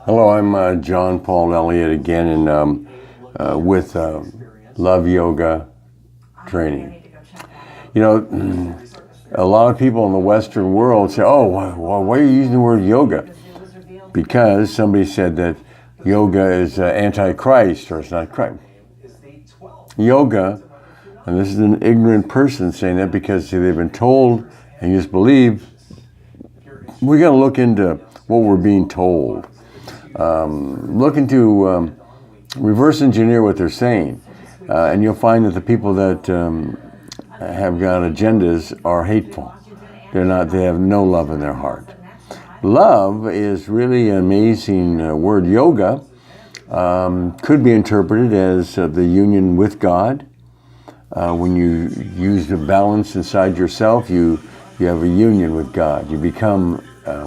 Hello, I'm John Paul Elliott again, and with Loveyoga.training. You know, a lot of people in the Western world say, "Oh, why are you using the word yoga?" Because somebody said that yoga is anti-Christ, or it's not Christ. Yoga, and this is an ignorant person saying that because they've been told and just believe. We got to look into what we're being told. Look into reverse engineer what they're saying, and you'll find that the people that have got agendas are hateful. They're not. They have no love in their heart. Love is really an amazing word. Yoga could be interpreted as the union with God. When you use the balance inside yourself, you have a union with God. You become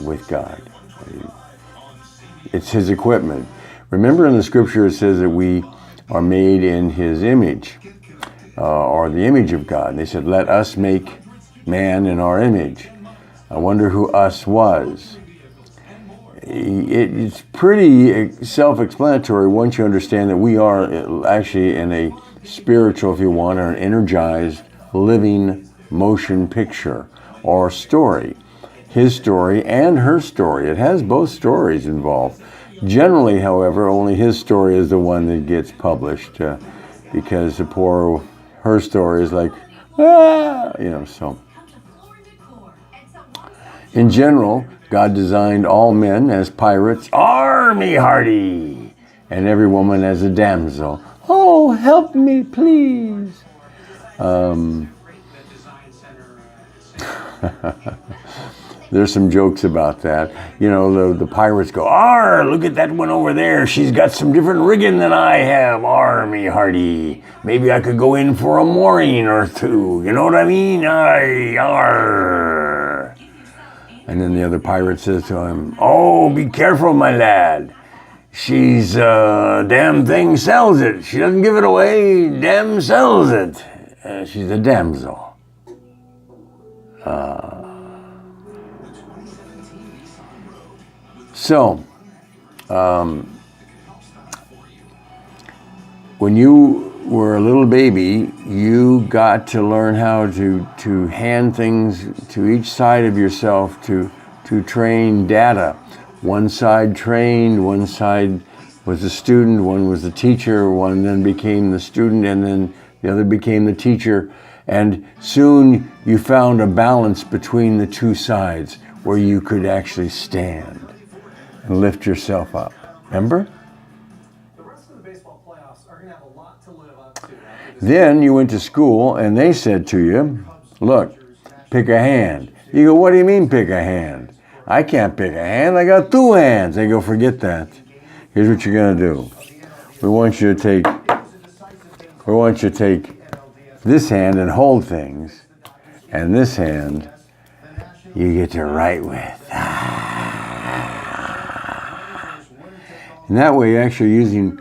with God. It's His equipment. Remember in the scripture it says that we are made in His image, or the image of God. And they said, "Let us make man in our image." I wonder who us was. It's pretty self-explanatory once you understand that we are actually in a spiritual, if you want, or an energized, living motion picture or story. His story and her story. It has both stories involved. Generally, however, only his story is the one that gets published because her story is like, so. In general, God designed all men as pirates, army hardy, and every woman as a damsel. Oh, help me, please. There's some jokes about that. You know, the pirates go, look at that one over there. She's got some different rigging than I have. Army hardy. Maybe I could go in for a mooring or two. You know what I mean? Arr. And then the other pirate says to him, "Oh, be careful, my lad. She's, damn thing sells it. She doesn't give it away. Damn sells it. She's a damsel." So, when you were a little baby, you got to learn how to hand things to each side of yourself to train data. One side trained, one side was the student, one was the teacher, one then became the student, and then the other became the teacher. And soon you found a balance between the two sides where you could actually stand and lift yourself up. Remember? Then you went to school and they said to you, "Look, pick a hand." You go, "What do you mean pick a hand? I can't pick a hand. I got two hands." They go, "Forget that. Here's what you're going to do. We want you to take this hand and hold things, and this hand you get to write with." And that way you're actually using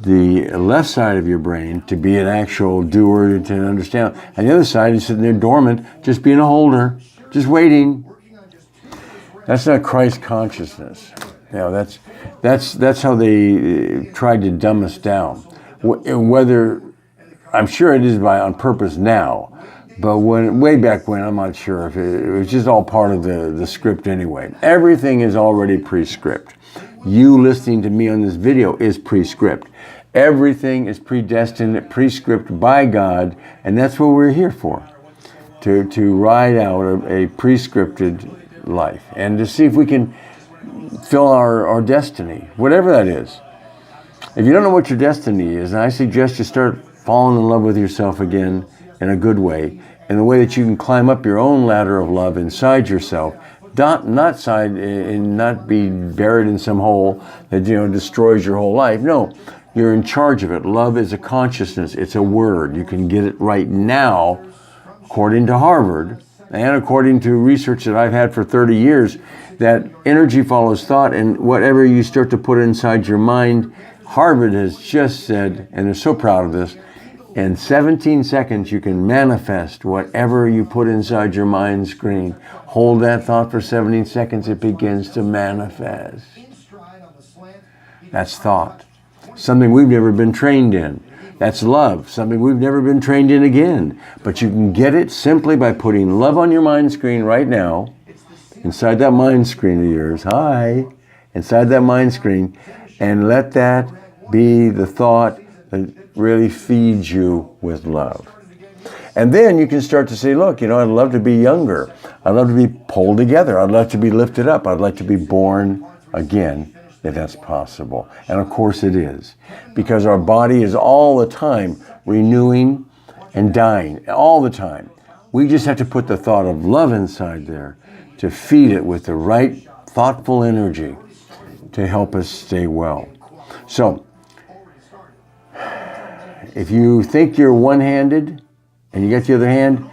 the left side of your brain to be an actual doer, to understand. And the other side is sitting there dormant, just being a holder, just waiting. That's not Christ consciousness. You know, that's how they tried to dumb us down. Whether, I'm sure it is on purpose now, but way back when, I'm not sure if it was just all part of the script anyway. Everything is already pre-script. You listening to me on this video is pre-script. Everything is predestined, pre-script by God, and that's what we're here for. To ride out a pre-scripted life and to see if we can fill our destiny, whatever that is. If you don't know what your destiny is, I suggest you start falling in love with yourself again in a good way, in the way that you can climb up your own ladder of love inside yourself, not be buried in some hole that destroys your whole life. No, you're in charge of it. Love is a consciousness. It's a word. You can get it right now, according to Harvard, and according to research that I've had for 30 years, that energy follows thought, and whatever you start to put inside your mind, Harvard has just said, and they're so proud of this, In 17 seconds, you can manifest whatever you put inside your mind screen. Hold that thought for 17 seconds, it begins to manifest. That's thought. Something we've never been trained in. That's love, something we've never been trained in again. But you can get it simply by putting love on your mind screen right now, inside that mind screen of yours. Hi. Inside that mind screen, and let that be the thought that really feeds you with love. And then you can start to say, look, I'd love to be younger. I'd love to be pulled together. I'd love to be lifted up. I'd like to be born again, if that's possible. And of course it is, because our body is all the time renewing and dying, all the time. We just have to put the thought of love inside there to feed it with the right thoughtful energy to help us stay well. So, if you think you're one-handed and you get the other hand,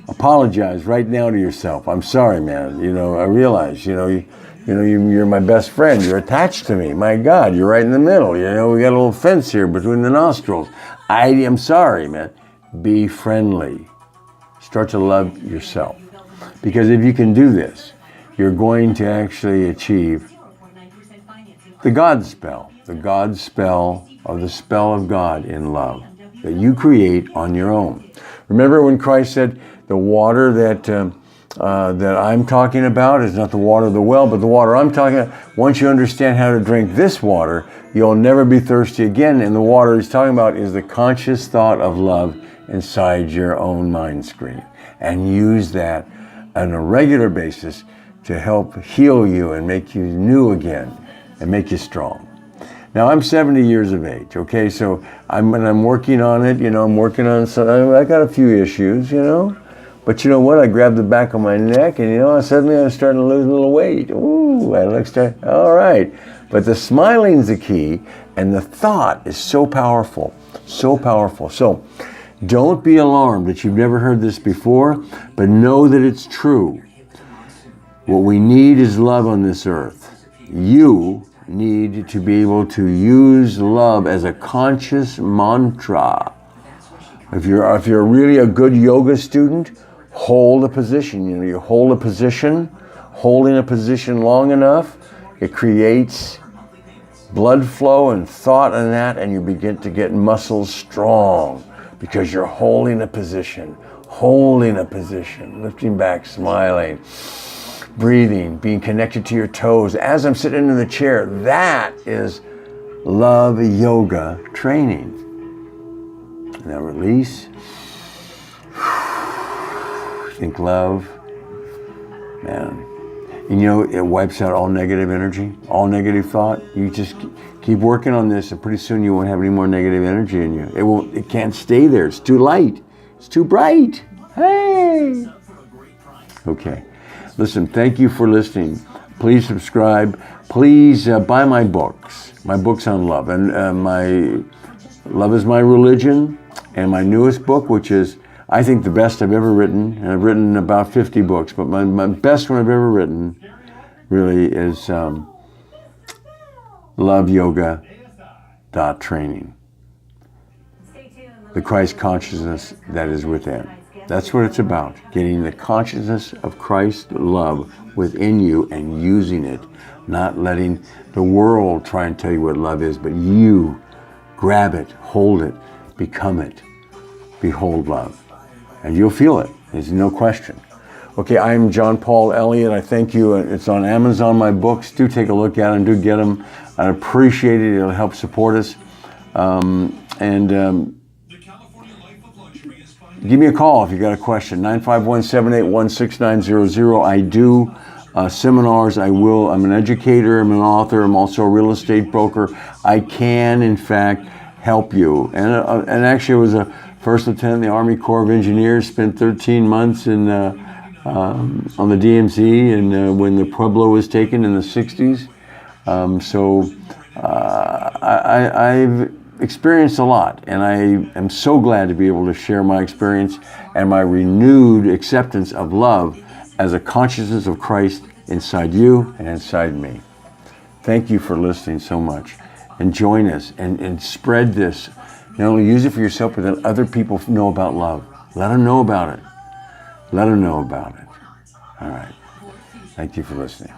apologize right now to yourself. I'm sorry, man. I realize, you're my best friend. You're attached to me. My God, you're right in the middle. We got a little fence here between the nostrils. I am sorry, man. Be friendly. Start to love yourself. Because if you can do this, you're going to actually achieve the God spell of the spell of God in love that you create on your own. Remember when Christ said, the water that I'm talking about is not the water of the well, but the water I'm talking about. Once you understand how to drink this water, you'll never be thirsty again. And the water he's talking about is the conscious thought of love inside your own mind screen. And use that on a regular basis to help heal you and make you new again and make you strong. Now, I'm 70 years of age, okay? So I'm working on it, I'm working on some, I got a few issues, But you know what? I grabbed the back of my neck and, suddenly I was starting to lose a little weight. Ooh, all right. But the smiling's the key, and the thought is so powerful, so powerful. So don't be alarmed that you've never heard this before, but know that it's true. What we need is love on this earth. You need to be able to use love as a conscious mantra. If you're really a good yoga student, hold a position. You hold a position, holding a position long enough, it creates blood flow and thought and that, and you begin to get muscles strong because you're holding a position, lifting back, smiling, breathing, being connected to your toes. As I'm sitting in the chair, that is Loveyoga.training. Now release. Think love. Man. It wipes out all negative energy, all negative thought. You just keep working on this, and pretty soon you won't have any more negative energy in you. It can't stay there. It's too light. It's too bright. Hey! Okay. Listen, thank you for listening. Please subscribe. Please buy my books on love. And my Love is My Religion, and my newest book, which is, I think, the best I've ever written. And I've written about 50 books, but my best one I've ever written really is Loveyoga.training. The Christ consciousness that is within. That's what it's about, getting the consciousness of Christ's love within you and using it, not letting the world try and tell you what love is, but you grab it, hold it, become it, behold love. And you'll feel it, there's no question. Okay, I'm John Paul Elliott. I thank you. It's on Amazon, my books. Do take a look at them, do get them. I appreciate it, it'll help support us. Give me a call if you got a question, 951-781-6900. I do seminars. I'm an educator, I'm an author, I'm also a real estate broker. I can, in fact, help you. And actually, I was a first lieutenant in the Army Corps of Engineers, spent 13 months on the DMZ and when the Pueblo was taken in the 60s. I've experienced a lot, and I am so glad to be able to share my experience and my renewed acceptance of love as a consciousness of Christ inside you and inside me. Thank you for listening so much, and join us and spread this Not only use it for yourself, but let other people know about love. Let them know about it. Let them know about it. All right. Thank you for listening.